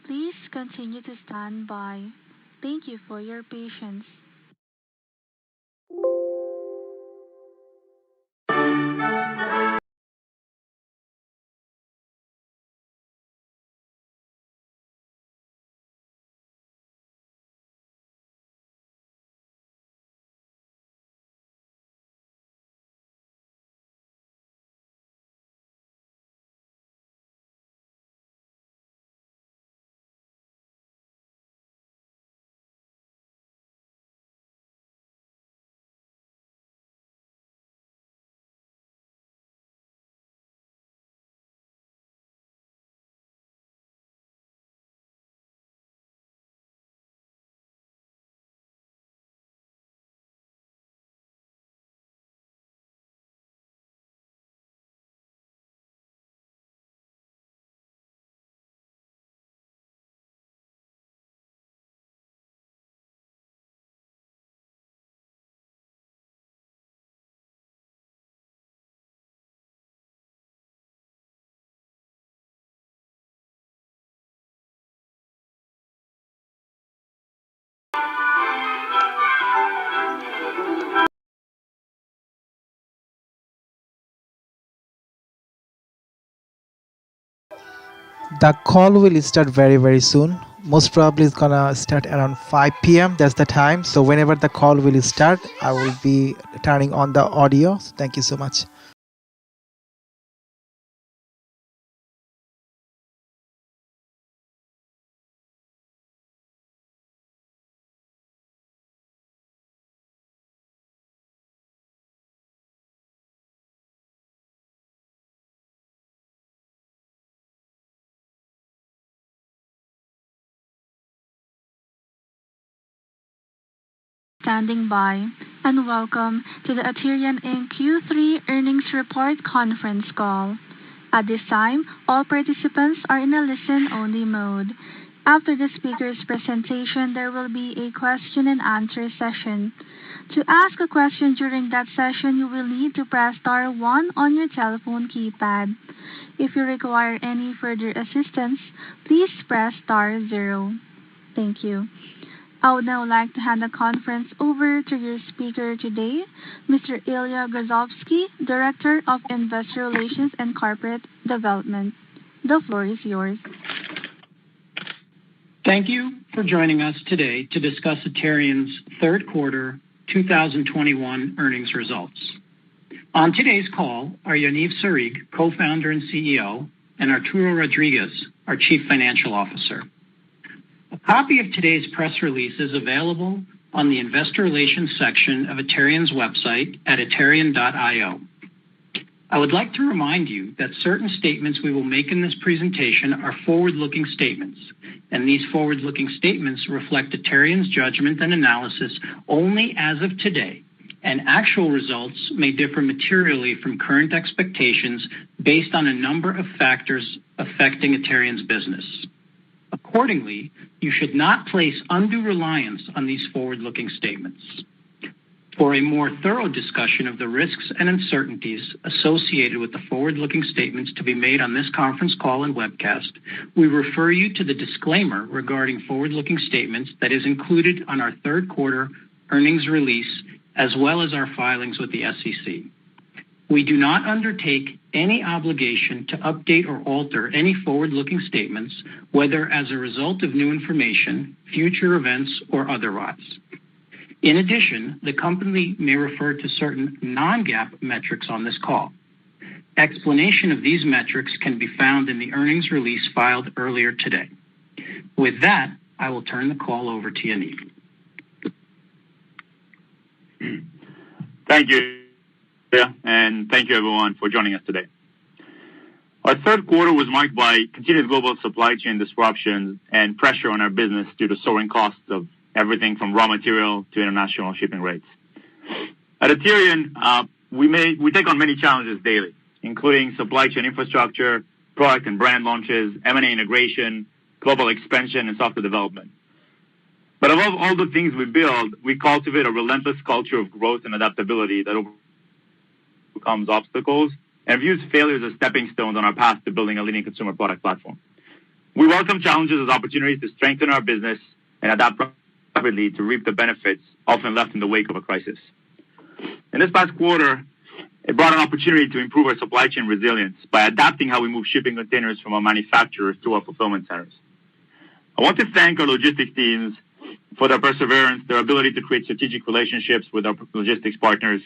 Please continue to stand by. Thank you for your patience. The call will start very soon. Most probably it's gonna start around 5 p.m. That's the time. So whenever the call will start, I will be turning on the audio. So thank you so much. Standing by, and welcome to the Aterian Inc. Q3 Earnings Report conference call. At this time, all participants are in a listen-only mode. After the speaker's presentation, there will be a question and answer session. To ask a question during that session, you will need to press star 1 on your telephone keypad. If you require any further assistance, please press star 0. Thank you. I would now like to hand the conference over to your speaker today, Mr. Ilya Grozovsky, Director of Investor Relations and Corporate Development. The floor is yours. Thank you for joining us today to discuss Aterian's third quarter 2021 earnings results. On today's call are Yaniv Sarig, co-founder and CEO, and Arturo Rodriguez, our Chief Financial Officer. A copy of today's press release is available on the Investor Relations section of Aterian's website at aterian.io. I would like to remind you that certain statements we will make in this presentation are forward-looking statements, and these forward-looking statements reflect Aterian's judgment and analysis only as of today, and actual results may differ materially from current expectations based on a number of factors affecting Aterian's business. Accordingly, you should not place undue reliance on these forward-looking statements. For a more thorough discussion of the risks and uncertainties associated with the forward-looking statements to be made on this conference call and webcast, we refer you to the disclaimer regarding forward-looking statements that is included on our third quarter earnings release, as well as our filings with the SEC. We do not undertake any obligation to update or alter any forward-looking statements, whether as a result of new information, future events, or otherwise. In addition, the company may refer to certain non-GAAP metrics on this call. Explanation of these metrics can be found in the earnings release filed earlier today. With that, I will turn the call over to Yaniv. Thank you. And thank you everyone for joining us today. Our third quarter was marked by continued global supply chain disruptions and pressure on our business due to soaring costs of everything from raw material to international shipping rates. At Aterian, we take on many challenges daily, including supply chain infrastructure, product and brand launches, M&A integration, global expansion, and software development. But above all the things we build, we cultivate a relentless culture of growth and adaptability that overcomes obstacles and views failures as stepping stones on our path to building a leading consumer product platform. We welcome challenges as opportunities to strengthen our business and adapt rapidly to reap the benefits often left in the wake of a crisis. In this past quarter, it brought an opportunity to improve our supply chain resilience by adapting how we move shipping containers from our manufacturers to our fulfillment centers. I want to thank our logistics teams for their perseverance, their ability to create strategic relationships with our logistics partners.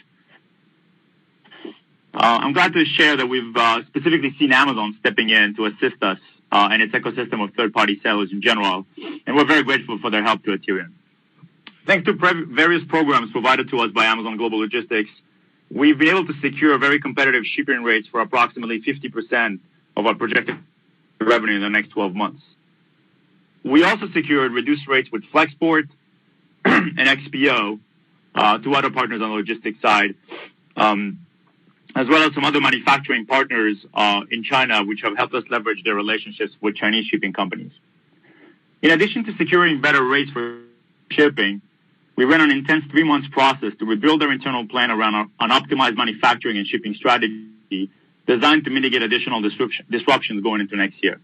I'm glad to share that we've specifically seen Amazon stepping in to assist us and its ecosystem of third-party sellers in general, and we're very grateful for their help to ATER. Thanks to various programs provided to us by Amazon Global Logistics, we've been able to secure very competitive shipping rates for approximately 50% of our projected revenue in the next 12 months. We also secured reduced rates with Flexport and XPO, two other partners on the logistics side, as well as some other manufacturing partners in China, which have helped us leverage their relationships with Chinese shipping companies. In addition to securing better rates for shipping, we ran an intense 3-month process to rebuild our internal plan around an optimized manufacturing and shipping strategy designed to mitigate additional disruptions going into next year.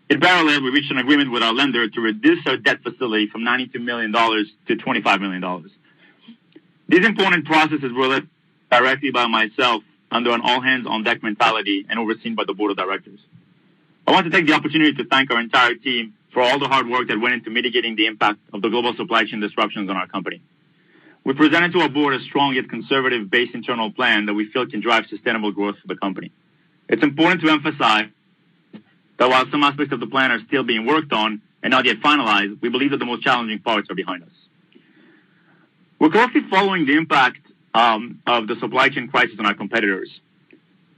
In parallel, we reached an agreement with our lender to reduce our debt facility from $92 million to $25 million. These important processes were led directly by myself under an all-hands-on-deck mentality and overseen by the board of directors. I want to take the opportunity to thank our entire team for all the hard work that went into mitigating the impact of the global supply chain disruptions on our company. We presented to our board a strong yet conservative base internal plan that we feel can drive sustainable growth for the company. It's important to emphasize that while some aspects of the plan are still being worked on and not yet finalized, we believe that the most challenging parts are behind us. We're closely following the impact of the supply chain crisis on our competitors.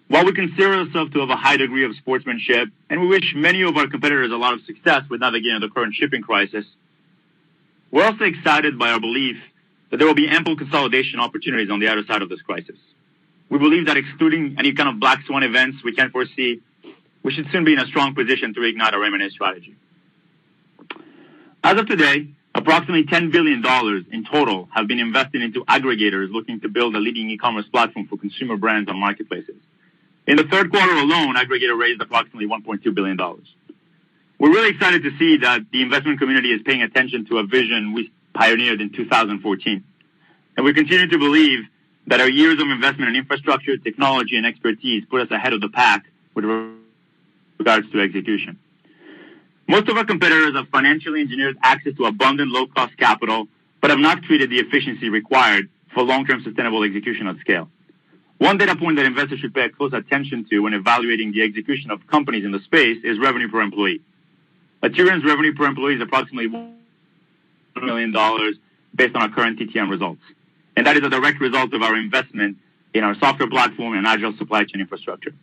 While we consider ourselves to have a high degree of sportsmanship, and we wish many of our competitors a lot of success with navigating the current shipping crisis, we're also excited by our belief that there will be ample consolidation opportunities on the other side of this crisis. We believe that excluding any kind of black swan events we can't foresee, we should soon be in a strong position to reignite our M&A strategy. As of today, approximately $10 billion in total have been invested into aggregators looking to build a leading e-commerce platform for consumer brands and marketplaces. In the third quarter alone, aggregator raised approximately $1.2 billion. We're really excited to see that the investment community is paying attention to a vision we pioneered in 2014. And we continue to believe that our years of investment in infrastructure, technology, and expertise put us ahead of the pack with regards to execution. Most of our competitors have financially engineered access to abundant low-cost capital, but have not created the efficiency required for long-term sustainable execution at scale. One data point that investors should pay close attention to when evaluating the execution of companies in the space is revenue per employee. ATER's revenue per employee is approximately $1 million based on our current TTM results. And that is a direct result of our investment in our software platform and agile supply chain infrastructure.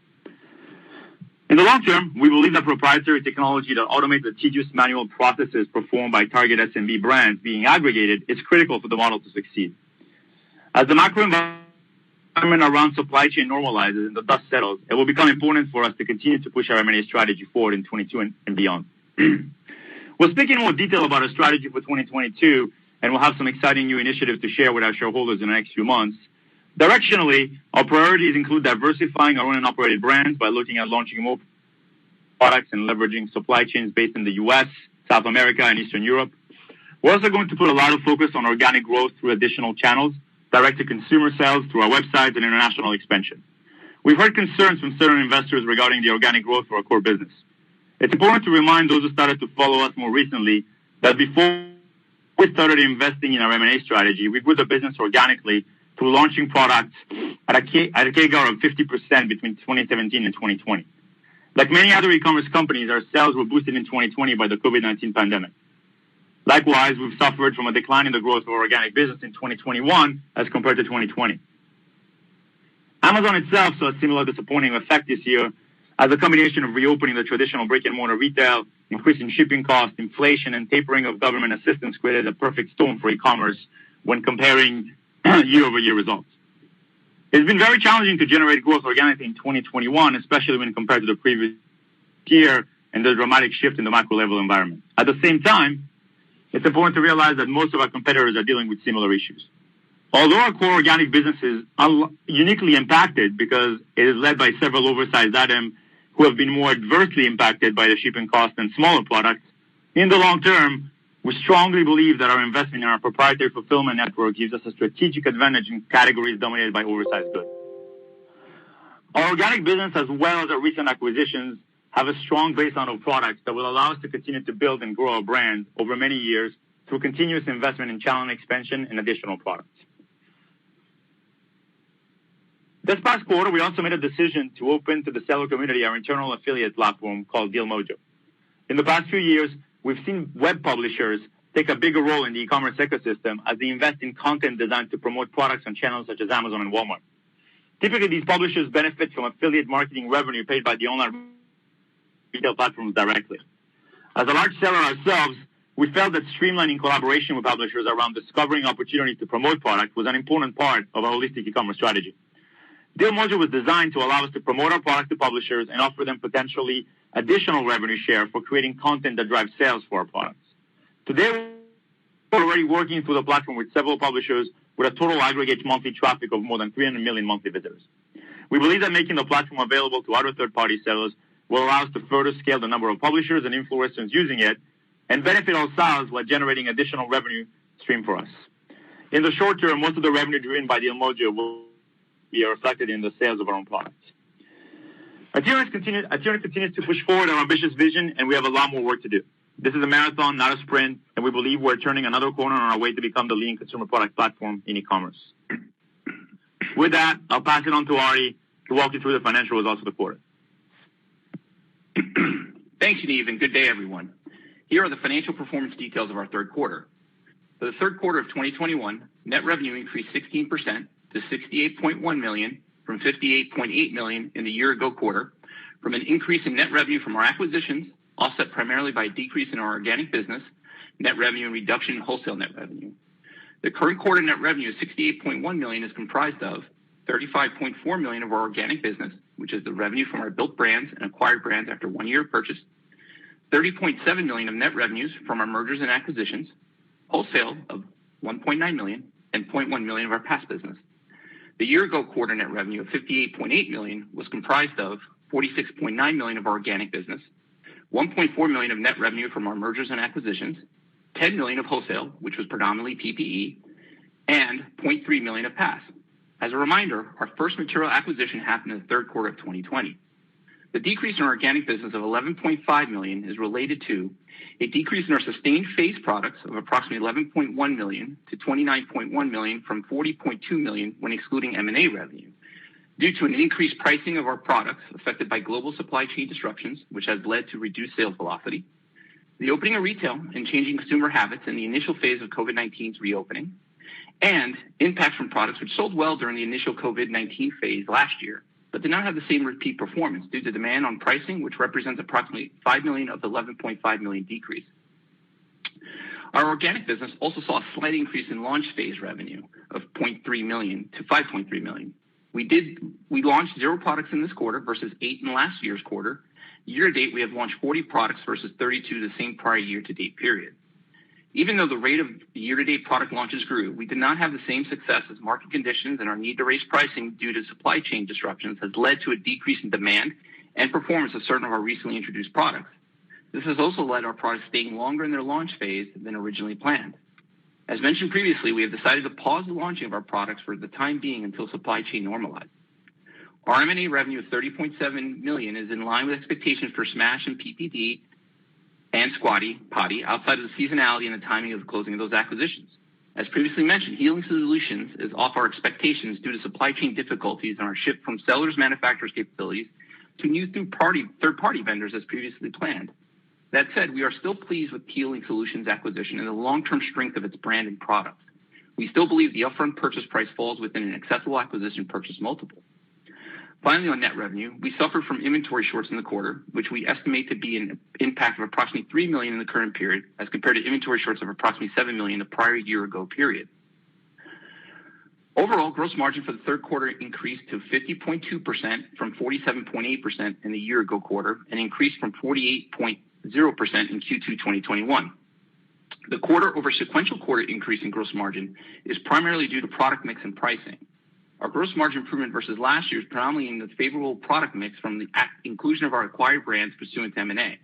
In the long term, we believe that proprietary technology that automates the tedious manual processes performed by target SMB brands being aggregated is critical for the model to succeed. As the macro environment around supply chain normalizes and the dust settles, it will become important for us to continue to push our M&A strategy forward in 2022 and beyond. We'll speak in more detail about our strategy for 2022, and we'll have some exciting new initiatives to share with our shareholders in the next few months. Directionally, our priorities include diversifying our own and operated brands by looking at launching more products and leveraging supply chains based in the U.S., South America, and Eastern Europe. We're also going to put a lot of focus on organic growth through additional channels, direct-to-consumer sales through our websites, and international expansion. We've heard concerns from certain investors regarding the organic growth for our core business. It's important to remind those who started to follow us more recently that before we started investing in our M&A strategy, we grew the business organically through launching products at a CAGR of 50% between 2017 and 2020. Like many other e-commerce companies, our sales were boosted in 2020 by the COVID-19 pandemic. Likewise, we've suffered from a decline in the growth of our organic business in 2021 as compared to 2020. Amazon itself saw a similar disappointing effect this year as a combination of reopening the traditional brick-and-mortar retail, increasing shipping costs, inflation, and tapering of government assistance created a perfect storm for e-commerce when comparing year-over-year results. It's been very challenging to generate growth organically in 2021, especially when compared to the previous year and the dramatic shift in the macro-level environment. At the same time, it's important to realize that most of our competitors are dealing with similar issues. Although our core organic business is uniquely impacted because it is led by several oversized items who have been more adversely impacted by the shipping costs than smaller products, in the long term, we strongly believe that our investment in our proprietary fulfillment network gives us a strategic advantage in categories dominated by oversized goods. Our organic business, as well as our recent acquisitions, have a strong baseline of products that will allow us to continue to build and grow our brand over many years through continuous investment in channel expansion and additional products. This past quarter, we also made a decision to open to the seller community our internal affiliate platform called DealMojo. In the past few years, we've seen web publishers take a bigger role in the e-commerce ecosystem as they invest in content designed to promote products on channels such as Amazon and Walmart. Typically, these publishers benefit from affiliate marketing revenue paid by the online retail platforms directly. As a large seller ourselves, we felt that streamlining collaboration with publishers around discovering opportunities to promote products was an important part of our holistic e-commerce strategy. DealMojo was designed to allow us to promote our product to publishers and offer them potentially additional revenue share for creating content that drives sales for our products. Today, we're already working through the platform with several publishers with a total aggregate monthly traffic of more than 300 million monthly visitors. We believe that making the platform available to other third-party sellers will allow us to further scale the number of publishers and influencers using it and benefit ourselves while generating additional revenue stream for us. In the short term, most of the revenue driven by DealMojo will be reflected in the sales of our own products. ATER continues to push forward our ambitious vision, and we have a lot more work to do. This is a marathon, not a sprint, and we believe we're turning another corner on our way to become the leading consumer product platform in e-commerce. With that, I'll pass it on to Ari to walk you through the financial results of the quarter. Thanks, Yaniv, and good day, everyone. Here are the financial performance details of our third quarter. For the third quarter of 2021, net revenue increased 16% to $68.1 million from $58.8 million in the year-ago quarter, from an increase in net revenue from our acquisitions, offset primarily by a decrease in our organic business, net revenue and reduction in wholesale net revenue. The current quarter net revenue of $68.1 million is comprised of $35.4 million of our organic business, which is the revenue from our built brands and acquired brands after 1 year of purchase, $30.7 million of net revenues from our mergers and acquisitions, wholesale of $1.9 million, and $0.1 million of our past business. The year-ago quarter net revenue of $58.8 million was comprised of $46.9 million of our organic business, $1.4 million of net revenue from our mergers and acquisitions, $10 million of wholesale, which was predominantly PPE, and $0.3 million of pass. As a reminder, our first material acquisition happened in the third quarter of 2020. The decrease in our organic business of $11.5 million is related to a decrease in our sustained phase products of approximately $11.1 million to $29.1 million from $40.2 million when excluding M&A revenue, due to an increased pricing of our products affected by global supply chain disruptions, which has led to reduced sales velocity, the opening of retail and changing consumer habits in the initial phase of COVID-19's reopening, and impact from products which sold well during the initial COVID-19 phase last year, but did not have the same repeat performance due to demand on pricing, which represents approximately $5 million of the $11.5 million decrease. Our organic business also saw a slight increase in launch phase revenue of $0.3 million to $5.3 million. We launched 0 products in this quarter versus 8 in last year's quarter. Year to date, we have launched 40 products versus 32 the same prior year to date period. Even though the rate of year-to-date product launches grew, we did not have the same success as market conditions, and our need to raise pricing due to supply chain disruptions has led to a decrease in demand and performance of certain of our recently introduced products. This has also led our products staying longer in their launch phase than originally planned. As mentioned previously, we have decided to pause the launching of our products for the time being until supply chain normalizes. Our M&A revenue of $30.7 million is in line with expectations for Smash and PPD and Squatty Potty outside of the seasonality and the timing of the closing of those acquisitions. As previously mentioned, Healing Solutions is off our expectations due to supply chain difficulties and our shift from sellers' manufacturers' capabilities to new third-party vendors as previously planned. That said, we are still pleased with Healing Solutions acquisition and the long-term strength of its brand and products. We still believe the upfront purchase price falls within an acceptable acquisition purchase multiple. Finally, on net revenue, we suffered from inventory shorts in the quarter, which we estimate to be an impact of approximately $3 million in the current period as compared to inventory shorts of approximately $7 million the prior year-ago period. Overall, gross margin for the third quarter increased to 50.2% from 47.8% in the year-ago quarter and increased from 48.0% in Q2 2021. The quarter-over-sequential quarter increase in gross margin is primarily due to product mix and pricing. Our gross margin improvement versus last year is predominantly in the favorable product mix from the inclusion of our acquired brands pursuant to M&A.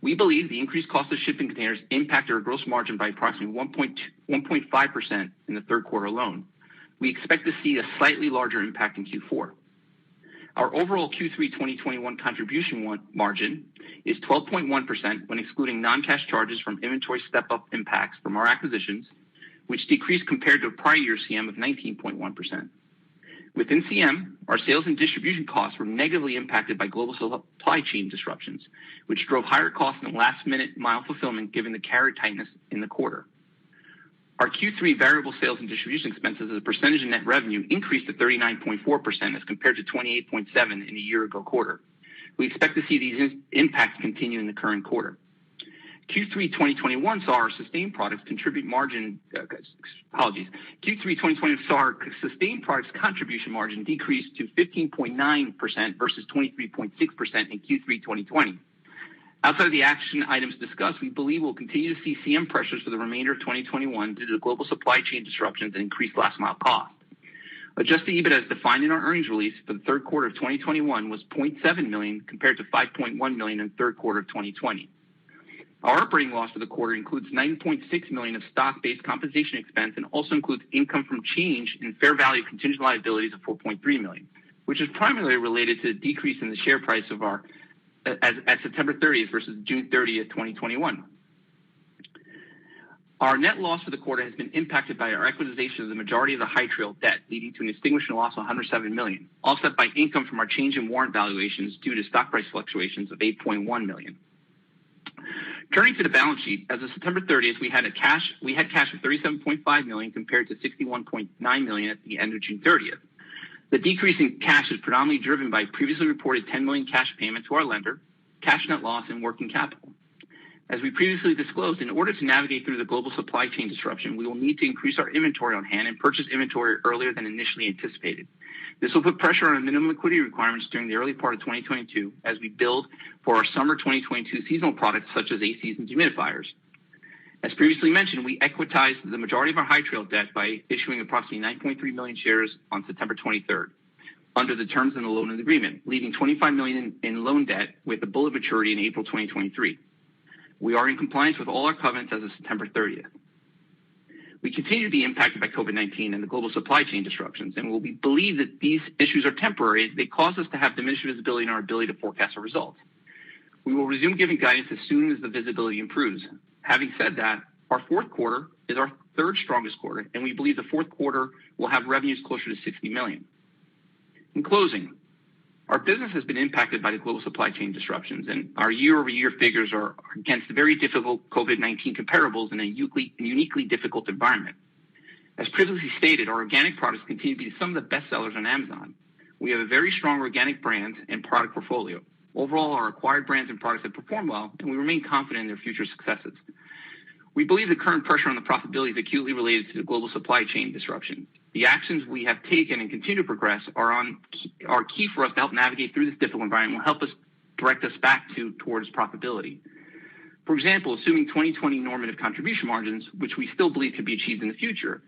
We believe the increased cost of shipping containers impacted our gross margin by approximately 1.5% in the third quarter alone. We expect to see a slightly larger impact in Q4. Our overall Q3 2021 contribution margin is 12.1% when excluding non-cash charges from inventory step-up impacts from our acquisitions, which decreased compared to a prior year CM of 19.1%. Within CM, our sales and distribution costs were negatively impacted by global supply chain disruptions, which drove higher costs in last-minute mile fulfillment given the carrier tightness in the quarter. Our Q3 variable sales and distribution expenses as a percentage of net revenue increased to 39.4% as compared to 28.7% in the year-ago quarter. We expect to see these impacts continue in the current quarter. Q3 2021 saw our sustained products contribute margin. Q3 2020 saw our sustained products contribution margin decrease to 15.9% versus 23.6% in Q3 2020. Outside of the action items discussed, we believe we'll continue to see CM pressures for the remainder of 2021 due to the global supply chain disruptions and increased last mile cost. Adjusted EBITDA as defined in our earnings release for the third quarter of 2021 was $0.7 million compared to $5.1 million in the third quarter of 2020. Our operating loss for the quarter includes $9.6 million of stock-based compensation expense and also includes income from change in fair value of contingent liabilities of $4.3 million, which is primarily related to the decrease in the share price of our at September 30th versus June 30th, 2021. Our net loss for the quarter has been impacted by our equitization of the majority of the High Trail debt, leading to an extinguishment loss of $107 million, offset by income from our change in warrant valuations due to stock price fluctuations of $8.1 million. Turning to the balance sheet, as of September 30th, we had cash of $37.5 million compared to $61.9 million at the end of June 30th. The decrease in cash is predominantly driven by previously reported $10 million cash payment to our lender, cash net loss, and working capital. As we previously disclosed, in order to navigate through the global supply chain disruption, we will need to increase our inventory on hand and purchase inventory earlier than initially anticipated. This will put pressure on our minimum liquidity requirements during the early part of 2022 as we build for our summer 2022 seasonal products such as ACs and dehumidifiers. As previously mentioned, we equitized the majority of our High Trail debt by issuing approximately 9.3 million shares on September 23rd under the terms in the loan agreement, leaving $25 million in loan debt with a bullet maturity in April 2023. We are in compliance with all our covenants as of September 30th. We continue to be impacted by COVID-19 and the global supply chain disruptions, and we believe that these issues are temporary. They cause us to have diminished visibility in our ability to forecast our results. We will resume giving guidance as soon as the visibility improves. Having said that, our fourth quarter is our third strongest quarter, and we believe the fourth quarter will have revenues closer to $60 million. In closing, our business has been impacted by the global supply chain disruptions, and our year-over-year figures are against very difficult COVID-19 comparables in a uniquely difficult environment. As previously stated, our organic products continue to be some of the best sellers on Amazon. We have a very strong organic brand and product portfolio. Overall, our acquired brands and products have performed well, and we remain confident in their future successes. We believe the current pressure on the profitability is acutely related to the global supply chain disruption. The actions we have taken and continue to progress are key for us to help navigate through this difficult environment and will help us direct us back towards profitability. For example, assuming 2020 normative contribution margins, which we still believe could be achieved in the future,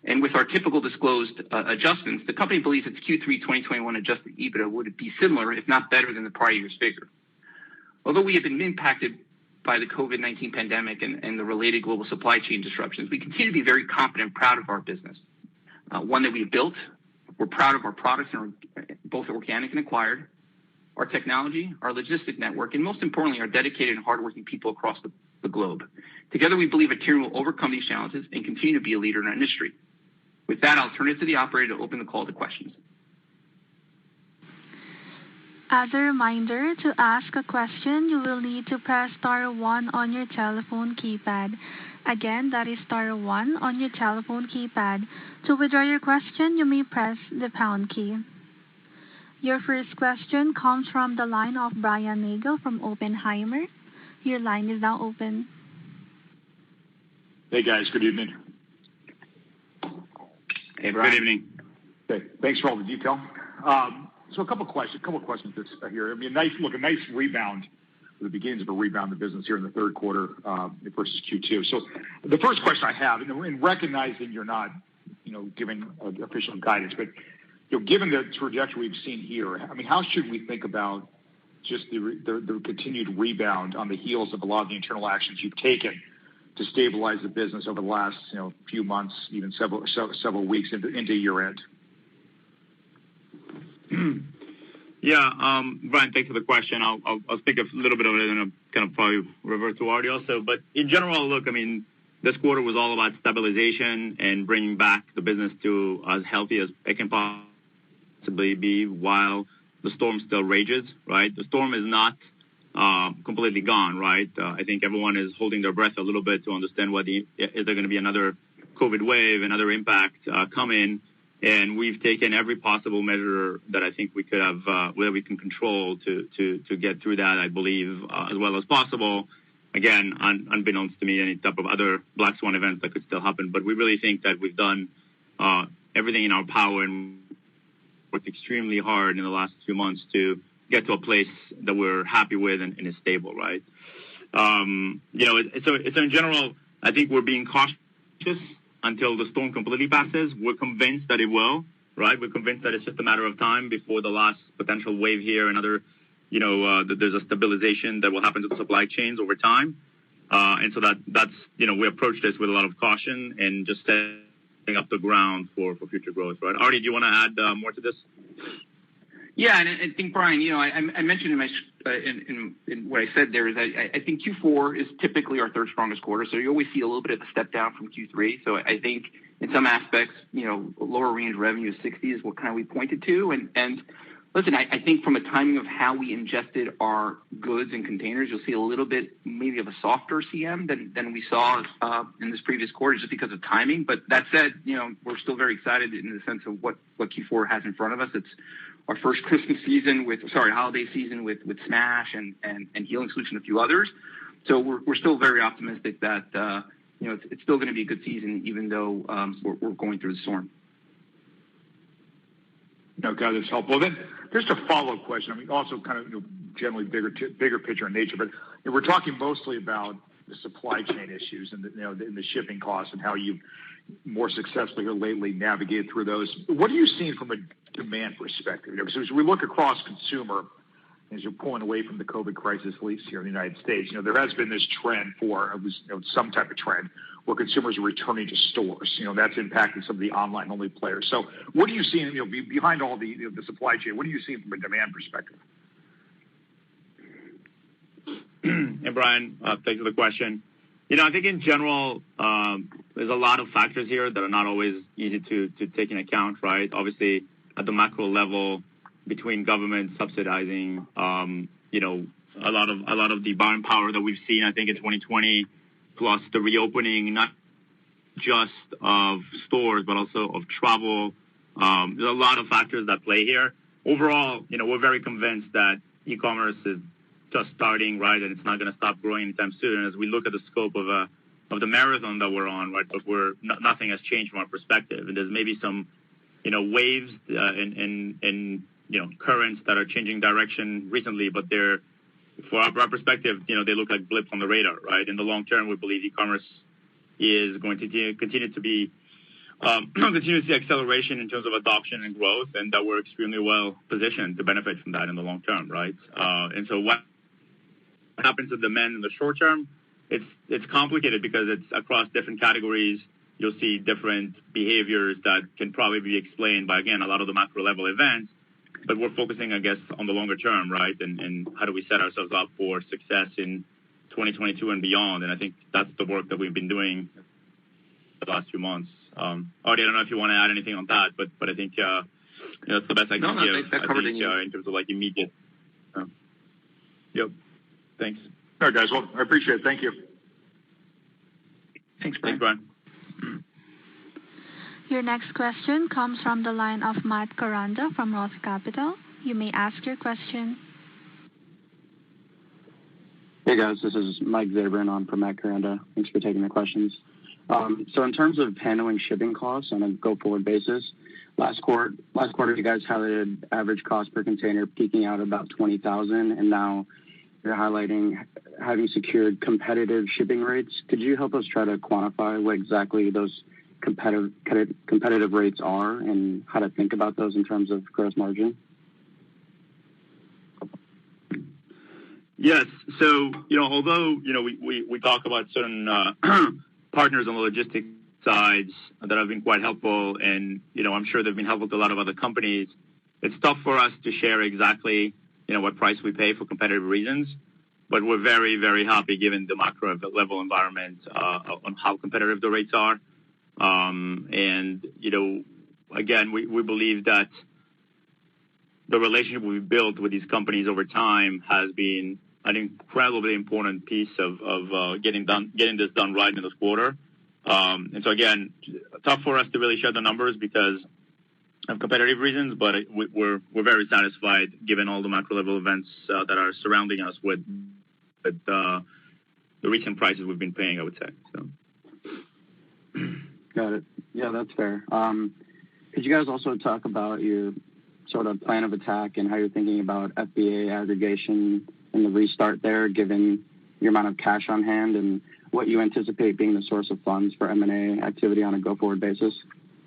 and with our typical disclosed adjustments, the company believes its Q3 2021 adjusted EBITDA would be similar, if not better, than the prior year's figure. Although we have been impacted by the COVID-19 pandemic and the related global supply chain disruptions, we continue to be very confident and proud of our business. One that we have built. We're proud of our products, both organic and acquired, our technology, our logistic network, and most importantly, our dedicated and hardworking people across the globe. Together, we believe ATER will overcome these challenges and continue to be a leader in our industry. With that, I'll turn it to the operator to open the call to questions. As a reminder, to ask a question, you will need to press star 1 on your telephone keypad. Again, that is star 1 on your telephone keypad. To withdraw your question, you may press the pound key. Your first question comes from the line of Brian Nagel from Oppenheimer. Your line is now open. Hey guys, good evening. Hey Brian. Good evening. Okay, thanks for all the detail. So a couple questions here. I mean, a nice rebound, the beginnings of a rebound in the business here in the third quarter versus Q2. So the first question I have, in recognizing you're not given official guidance. But given the trajectory we've seen here, I mean, how should we think about just the continued rebound on the heels of a lot of the internal actions you've taken to stabilize the business over the last few months, even several weeks into year end? Yeah, Brian, thanks for the question. I'll speak a little bit of it and I'll kind of probably revert to Artie also. But in general, look, I mean, this quarter was all about stabilization and bringing back the business to as healthy as it can possibly be while the storm still rages, right? The storm is not completely gone, right? I think everyone is holding their breath a little bit to understand is there going to be another COVID wave, another impact coming. And we've taken every possible measure that I think we could have, where we can control to get through that, I believe, as well as possible. Again, unbeknownst to me, any type of other black swan events that could still happen. But we really think that we've done everything in our power and worked extremely hard in the last few months to get to a place that we're happy with and is stable, right? So in general, I think we're being cautious until the storm completely passes. We're convinced that it will, right? We're convinced that it's just a matter of time before the last potential wave here and other, there's a stabilization that will happen to the supply chains over time. And so that's, we approach this with a lot of caution and just setting up the ground for future growth, right? Artie, do you want to add more to this? Yeah, and I think, Brian, I mentioned in what I said there is I think Q4 is typically our third strongest quarter, so you always see a little bit of a step down from Q3. So I think in some aspects, lower range revenue of 60 is what kind of we pointed to. And listen, I think from a timing of how we ingested our goods and containers, you'll see a little bit maybe of a softer CM than we saw in this previous quarter just because of timing. But that said, we're still very excited in the sense of what Q4 has in front of us. It's our first holiday season with Smash and Healing Solution and a few others. So we're still very optimistic that it's still going to be a good season even though we're going through the storm. Okay, that's helpful. Then just a follow-up question. I mean, also kind of generally bigger picture in nature, but we're talking mostly about the supply chain issues and the shipping costs and how you've more successfully here lately navigated through those. What are you seeing from a demand perspective? Because as we look across consumer, as you're pulling away from the COVID crisis, at least here in the United States, there has been this trend for at least some type of trend where consumers are returning to stores. That's impacting some of the online-only players. So what are you seeing behind all the supply chain? What are you seeing from a demand perspective? Hey, Brian, thanks for the question. I think in general, there's a lot of factors here that are not always easy to take into account, right? Obviously, at the macro level, between government subsidizing, a lot of the buying power that we've seen, I think in 2020, plus the reopening, not just of stores, but also of travel. There's a lot of factors that play here. Overall, we're very convinced that e-commerce is just starting, right, and it's not going to stop growing anytime soon. And as we look at the scope of the marathon that we're on, right, but nothing has changed from our perspective. And there's maybe some, waves and currents that are changing direction recently, but they're, for our perspective, they look like blips on the radar, right? In the long term, we believe e-commerce is going to continue to be continue to see acceleration in terms of adoption and growth, and that we're extremely well positioned to benefit from that in the long term, right? And so what happens to demand in the short term, it's complicated because it's across different categories. You'll see different behaviors that can probably be explained by, again, a lot of the macro level events, but we're focusing, I guess, on the longer term, right? And how do we set ourselves up for success in 2022 and beyond? And I think that's the work that we've been doing the last few months. Artie, I don't know if you want to add anything on that, but I think that's the best I can give. That covered in terms of like immediate. Yep. Thanks. All right, guys. Well, I appreciate it. Thank you. Thanks, Brian. Thanks, Brian. Your next question comes from the line of Matt Koranda from Roth Capital. You may ask your question. Hey guys, this is Mike Zabrin on for Matt Koranda. Thanks for taking the questions. So in terms of handling shipping costs on a go-forward basis, last quarter you guys highlighted average cost per container peaking out about $20,000, and now you're highlighting having secured competitive shipping rates. Could you help us try to quantify what exactly those competitive rates are and how to think about those in terms of gross margin? Yes. So, although, we talk about certain partners on the logistics sides that have been quite helpful, and, I'm sure they've been helpful to a lot of other companies, it's tough for us to share exactly, what price we pay for competitive reasons. But we're very, very happy given the macro level environment on how competitive the rates are. And, again, we believe that the relationship we've built with these companies over time has been an incredibly important piece of getting this done right in this quarter. And so, again, tough for us to really share the numbers because of competitive reasons, but we're very satisfied given all the macro level events that are surrounding us with the recent prices we've been paying, I would say. So. Got it. Yeah, that's fair. Could you guys also talk about your sort of plan of attack and how you're thinking about FBA aggregation and the restart there, given your amount of cash on hand and what you anticipate being the source of funds for M&A activity on a go-forward basis?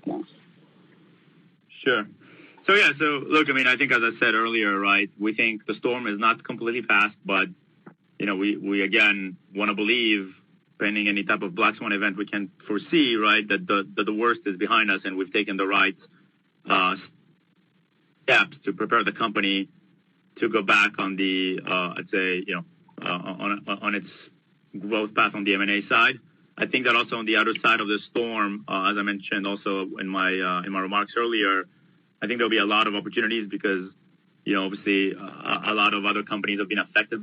Thanks. Sure. So look, I think as I said earlier, right, we think the storm is not completely past, but, we again want to believe, pending any type of black swan event we can foresee, right, that the worst is behind us and we've taken the right steps to prepare the company to go back on the, I'd say, on its growth path on the M&A side. I think that also on the other side of the storm, as I mentioned also in my remarks earlier, I think there'll be a lot of opportunities because, obviously a lot of other companies have been affected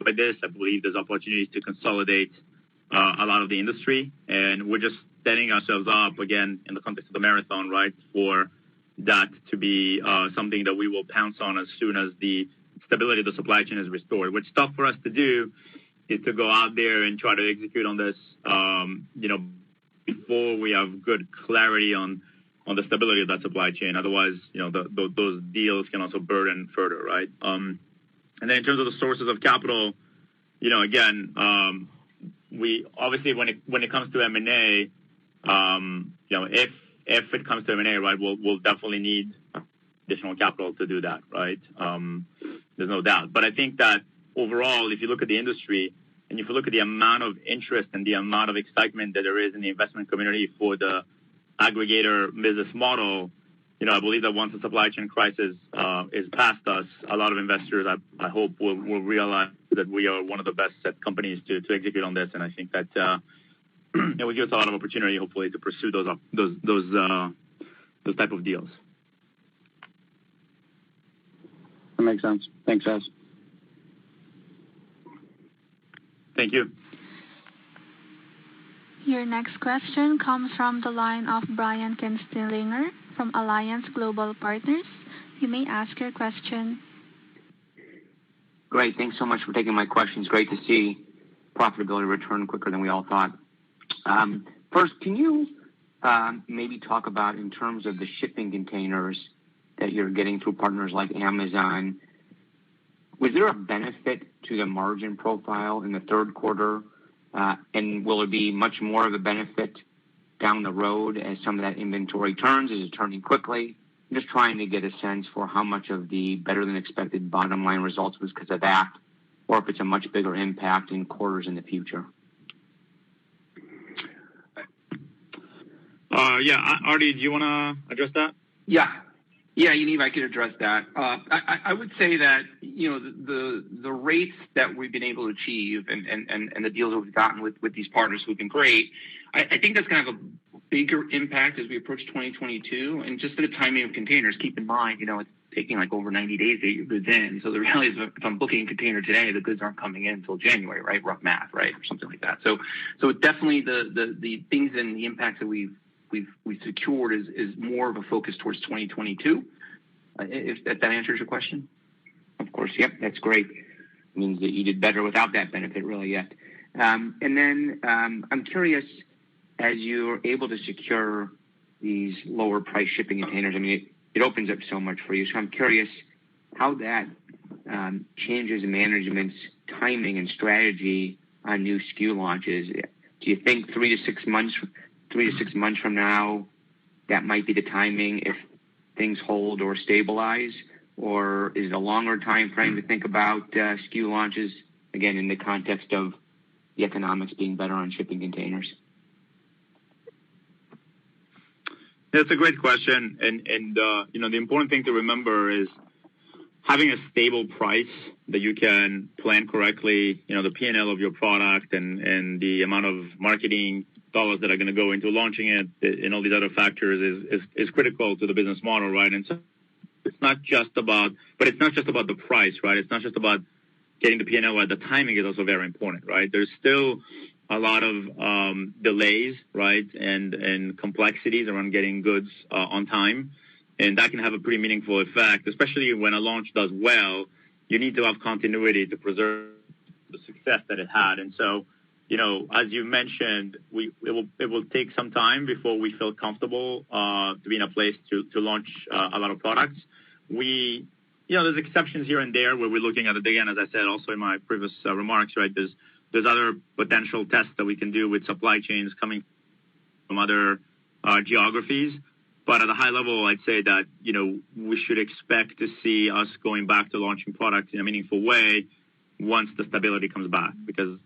by this. I believe there's opportunities to consolidate a lot of the industry, and we're just setting ourselves up again in the context of the marathon, right, for that to be something that we will pounce on as soon as the stability of the supply chain is restored. What's tough for us to do is to go out there and try to execute on this, before we have good clarity on the stability of that supply chain. Otherwise, those deals can also burden further, right? And then in terms of the sources of capital, again, we obviously when it comes to M&A, if it comes to M&A, right, we'll definitely need additional capital to do that, right? There's no doubt. But I think that overall, if you look at the industry and if you look at the amount of interest and the amount of excitement that there is in the investment community for the aggregator business model, I believe that once the supply chain crisis is past us, a lot of investors, I hope, will realize that we are one of the best set companies to execute on this. And I think that it will give us a lot of opportunity, hopefully, to pursue those type of deals. That makes sense. Thanks, guys. Thank you. Your next question comes from the line of Brian Kinstlinger from Alliance Global Partners. You may ask your question. Great. Thanks so much for taking my questions. Great to see profitability return quicker than we all thought. First, can you maybe talk about in terms of the shipping containers that you're getting through partners like Amazon, was there a benefit to the margin profile in the third quarter? And will it be much more of a benefit down the road as some of that inventory turns? Is it turning quickly? I'm just trying to get a sense for how much of the better than expected bottom line results was because of that, or if it's a much bigger impact in quarters in the future. Artie, do you want to address that? Yeah, Yaniv, I could address that. I would say that the rates that we've been able to achieve and the deals that we've gotten with these partners who've been great, I think that's going to have a bigger impact as we approach 2022. And just for the timing of containers, keep in mind, it's taking like over 90 days to get your goods in. So the reality is, if I'm booking a container today, the goods aren't coming in until January, right? Rough math, right, or something like that. So definitely the things and the impacts that we've secured is more of a focus towards 2022. If that answers your question. Of course, yep, that's great. It means that you did better without that benefit really yet. And then I'm curious, as you're able to secure these lower price shipping containers, it opens up so much for you. So I'm curious how that changes management's timing and strategy on new SKU launches. Do you think 3 to 6 months 3 to 6 months from now, that might be the timing if things hold or stabilize? Or is it a longer time frame to think about SKU launches, again, in the context of the economics being better on shipping containers? That's a great question. And the important thing to remember is having a stable price that you can plan correctly, the P&L of your product and the amount of marketing dollars that are going to go into launching it and all these other factors is critical to the business model, right? And so it's not just about the price, right? It's not just about getting the P&L right. The timing is also very important, right? There's still a lot of delays, right, and complexities around getting goods on time. And that can have a pretty meaningful effect, especially when a launch does well. You need to have continuity to preserve the success that it had. And so, as you mentioned, it will take some time before we feel comfortable to be in a place to launch a lot of products. There's exceptions here and there where we're looking at it again, as I said, also in my previous remarks, right? There's other potential tests that we can do with supply chains coming from other geographies. But at a high level, I'd say that, we should expect to see us going back to launching products in a meaningful way once the stability comes back. Because,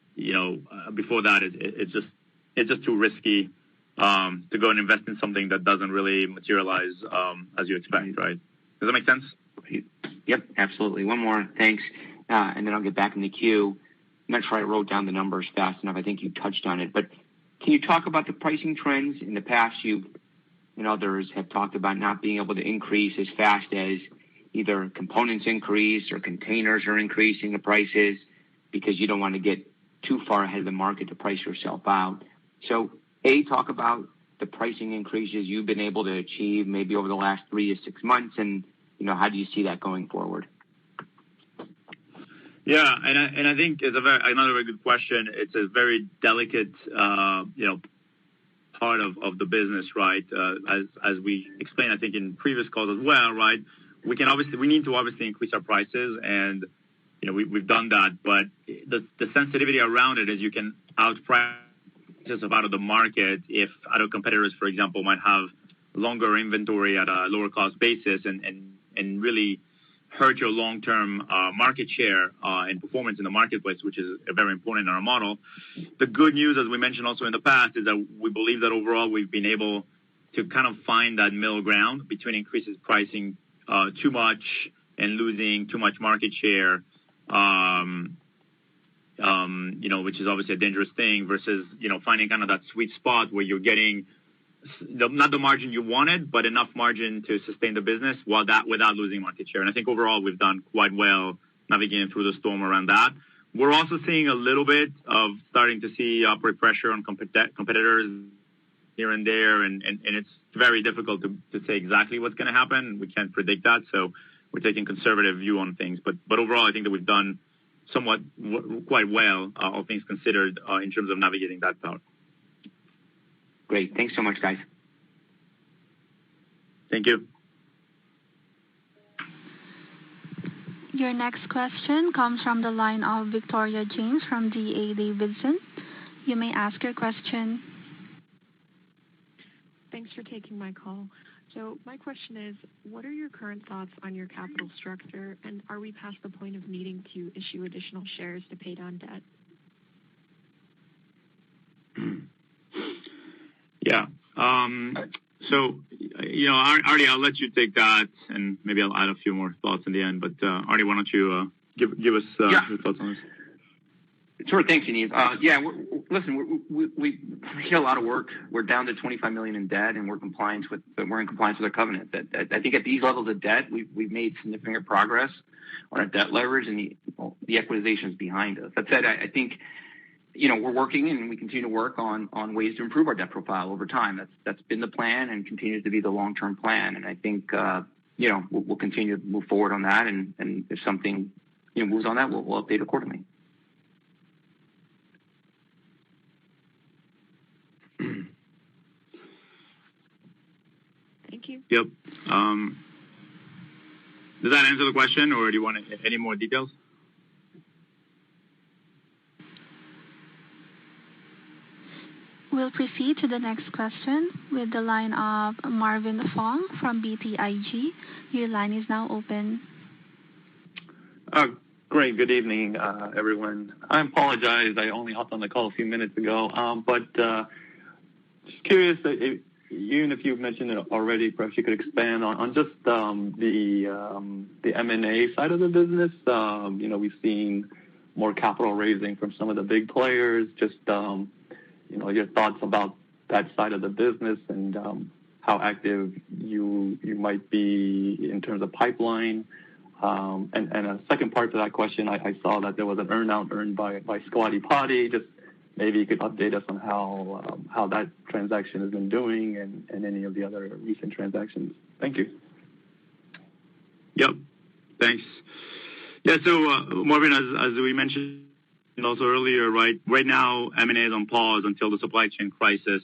before that, it's just too risky to go and invest in something that doesn't really materialize as you expect, right? Does that make sense? Yep, absolutely. One more, thanks. And then I'll get back in the queue. I'm not sure I wrote down the numbers fast enough. I think you touched on it. But can you talk about the pricing trends? In the past, you and others have talked about not being able to increase as fast as either components increase or containers are increasing the prices because you don't want to get too far ahead of the market to price yourself out. So, talk about the pricing increases you've been able to achieve maybe over the last 3 to 6 months, and how do you see that going forward? Yeah, and I think it's another very good question. It's a very delicate, part of the business, right? As we explained, I think in previous calls as well, right? We need to obviously increase our prices, and we've done that. But the sensitivity around it is you can outprice just out of the market if other competitors, for example, might have longer inventory at a lower cost basis and really hurt your long-term market share and performance in the marketplace, which is very important in our model. The good news, as we mentioned also in the past, is that we believe that overall we've been able to kind of find that middle ground between increases pricing too much and losing too much market share, which is obviously a dangerous thing, versus, finding kind of that sweet spot where you're getting not the margin you wanted, but enough margin to sustain the business without losing market share. And I think overall we've done quite well navigating through the storm around that. We're also seeing a little bit of starting to see upward pressure on competitors here and there, and it's very difficult to say exactly what's going to happen. We can't predict that, so we're taking a conservative view on things. But overall, I think that we've done somewhat quite well, all things considered, in terms of navigating that part. Great. Thanks so much, guys. Thank you. Your next question comes from the line of Victoria James from D.A. Davidson. You may ask your question. Thanks for taking my call. So my question is, what are your current thoughts on your capital structure, and are we past the point of needing to issue additional shares to pay down debt? Yeah. So, Artie, I'll let you take that, and maybe I'll add a few more thoughts in the end. But Artie, why don't you give us your thoughts on this? Sure. Thanks, Yaniv. We did a lot of work. We're down to $25 million in debt, and we're in compliance with our covenant. I think at these levels of debt, we've made significant progress on our debt leverage, and the equitization is behind us. That said, I think we're working, and we continue to work on ways to improve our debt profile over time. That's been the plan and continues to be the long-term plan. And I think we'll continue to move forward on that, and if something moves on that, we'll update accordingly. Thank you. Yep. Does that answer the question, or do you want any more details? We'll proceed to the next question with the line of Marvin Fong from BTIG. Your line is now open. Great. Good evening, everyone. I apologize. I only hopped on the call a few minutes ago. But just curious, even if you've mentioned it already, perhaps you could expand on just the M&A side of the business. We've seen more capital raising from some of the big players. Just your thoughts about that side of the business and how active you might be in terms of pipeline. And a second part to that question, I saw that there was an earnout earned by Squatty Potty. Just maybe you could update us on how that transaction has been doing and any of the other recent transactions. Thank you. Yep. Thanks. Yeah. So Marvin, as we mentioned also earlier, right now M&A is on pause until the supply chain crisis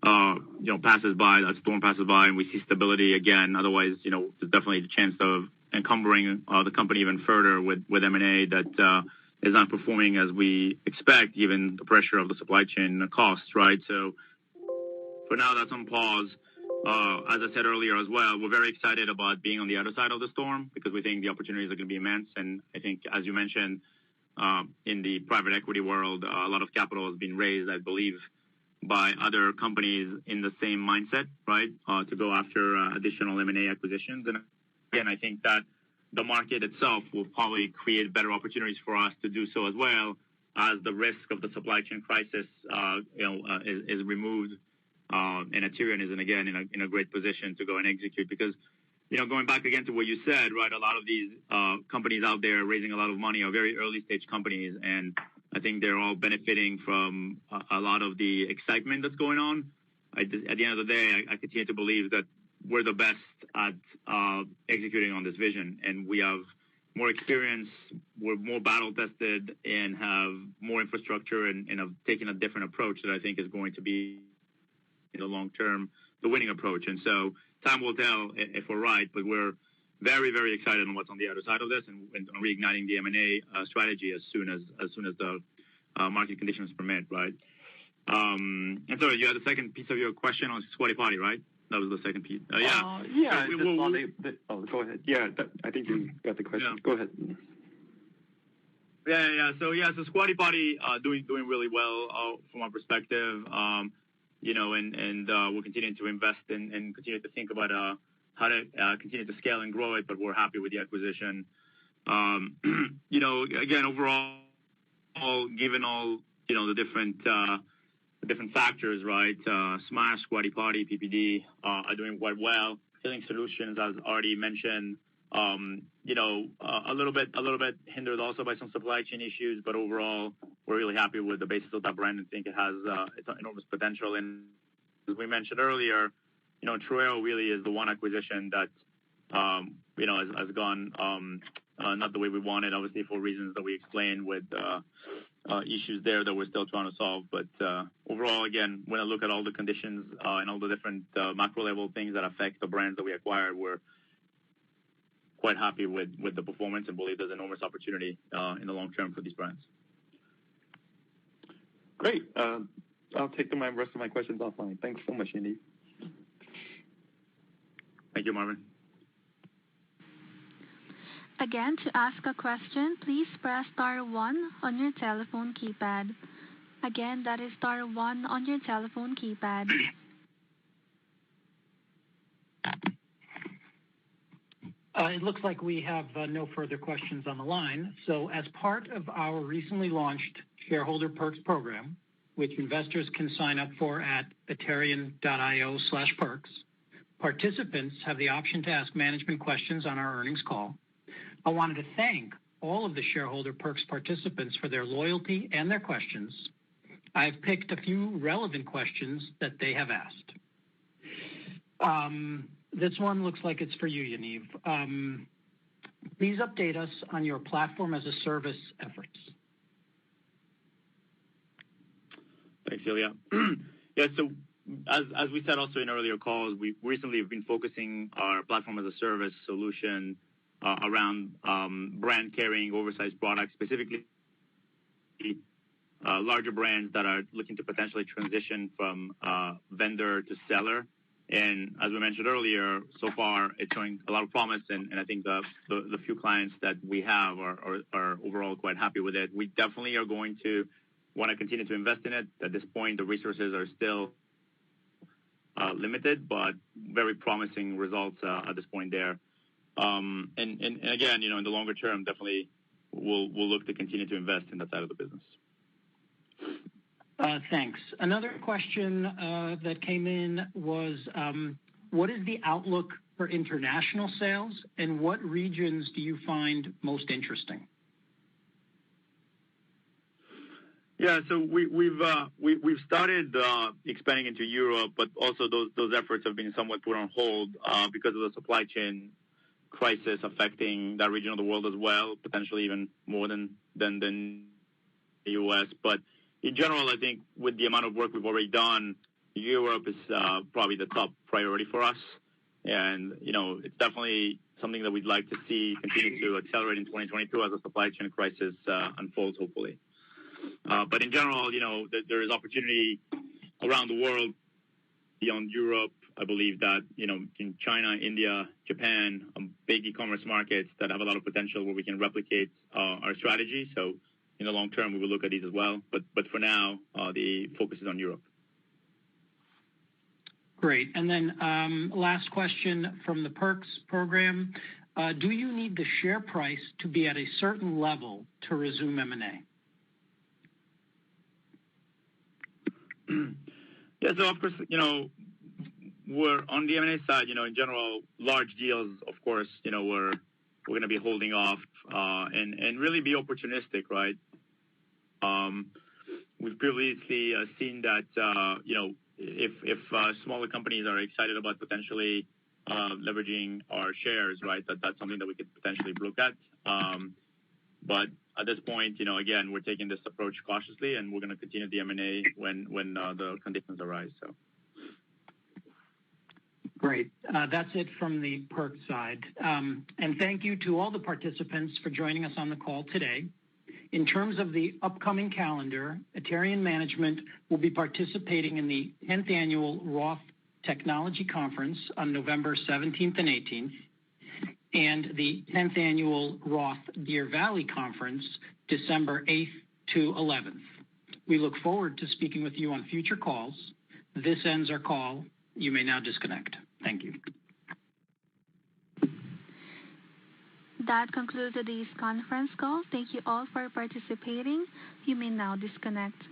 passes by, that storm passes by, and we see stability again. Otherwise, there's definitely the chance of encumbering the company even further with M&A that is not performing as we expect, given the pressure of the supply chain costs, right? So for now, that's on pause. As I said earlier as well, we're very excited about being on the other side of the storm because we think the opportunities are going to be immense. And I think, as you mentioned, in the private equity world, a lot of capital has been raised, I believe, by other companies in the same mindset, right, to go after additional M&A acquisitions. And again, I think that the market itself will probably create better opportunities for us to do so as well, as the risk of the supply chain crisis, is removed, and Aterian is in a great position to go and execute. Because, going back again to what you said, right, a lot of these companies out there raising a lot of money are very early stage companies, and I think they're all benefiting from a lot of the excitement that's going on. At the end of the day, I continue to believe that we're the best at executing on this vision, and we have more experience, we're more battle tested, and have more infrastructure, and have taken a different approach that I think is going to be, in the long term, the winning approach. And so time will tell if we're right, but we're very, very excited on what's on the other side of this, and reigniting the M&A strategy as soon as the market conditions permit, right? And so you had the second piece of your question on Squatty Potty, right? That was the second piece. Go ahead. Yeah, I think you got the question. Yeah. Go ahead. Yeah. So Squatty Potty doing really well from our perspective. And we're continuing to invest and continue to think about how to continue to scale and grow it. But we're happy with the acquisition. Again, overall, given all the different factors, right? Smash, Squatty Potty, PPD are doing quite well. Healing Solutions, as already mentioned, a little bit hindered also by some supply chain issues, but overall, we're really happy with the basis of that brand and think it has enormous potential. And as we mentioned earlier, Trueo really is the one acquisition that has gone not the way we wanted, obviously for reasons that we explained, with issues there that we're still trying to solve. But overall, again, when I look at all the conditions and all the different macro level things that affect the brands that we acquired, we're quite happy with the performance and believe there's enormous opportunity in the long term for these brands. Great. I'll take the rest of my questions offline. Thanks so much, Andy. Thank you, Marvin. Again, to ask a question, please press star 1 on your telephone keypad. Again, that is star 1 on your telephone keypad. It looks like we have no further questions on the line. So as part of our recently launched Shareholder Perks program, which investors can sign up for at aterian.io/perks, participants have the option to ask management questions on our earnings call. I wanted to thank all of the Shareholder Perks participants for their loyalty and their questions. I've picked a few relevant questions that they have asked. This one looks like it's for you, Yaniv. Please update us on your platform as a service efforts. Thanks, Ilya. Yeah, so as we said also in earlier calls, we recently have been focusing our platform as a service solution around brand carrying oversized products, specifically larger brands that are looking to potentially transition from vendor to seller. And as we mentioned earlier, so far it's showing a lot of promise, and I think the few clients that we have are overall quite happy with it. We definitely are going to want to continue to invest in it. At this point, the resources are still limited, but very promising results at this point there. And again, in the longer term, definitely we'll look to continue to invest in that side of the business. Thanks. Another question that came in was, what is the outlook for international sales, and what regions do you find most interesting? Yeah, so we've started expanding into Europe, but also those efforts have been somewhat put on hold because of the supply chain crisis affecting that region of the world as well, potentially even more than the U.S. But in general, I think with the amount of work we've already done, Europe is probably the top priority for us. And, it's definitely something that we'd like to see continue to accelerate in 2022 as the supply chain crisis unfolds, hopefully. But in general, there is opportunity around the world beyond Europe. I believe that, in China, India, Japan, big e-commerce markets that have a lot of potential where we can replicate our strategy. So in the long term, we will look at these as well. But for now, the focus is on Europe. Great. And then last question from the Perks program. Do you need the share price to be at a certain level to resume M&A? Yeah, so of course, we're on the M&A side, in general, large deals, of course, we're going to be holding off and really be opportunistic, right? We've previously seen that, if smaller companies are excited about potentially leveraging our shares, right, that's something that we could potentially look at. But at this point, again, we're taking this approach cautiously, and we're going to continue the M&A when the conditions arise. So. Great. That's it from the Perk side. And thank you to all the participants for joining us on the call today. In terms of the upcoming calendar, Aterian Management will be participating in the 10th Annual Roth Technology Conference on November 17th and 18th, and the 10th Annual Roth Deer Valley Conference, December 8th to 11th. We look forward to speaking with you on future calls. This ends our call. You may now disconnect. Thank you. That concludes today's conference call. Thank you all for participating. You may now disconnect.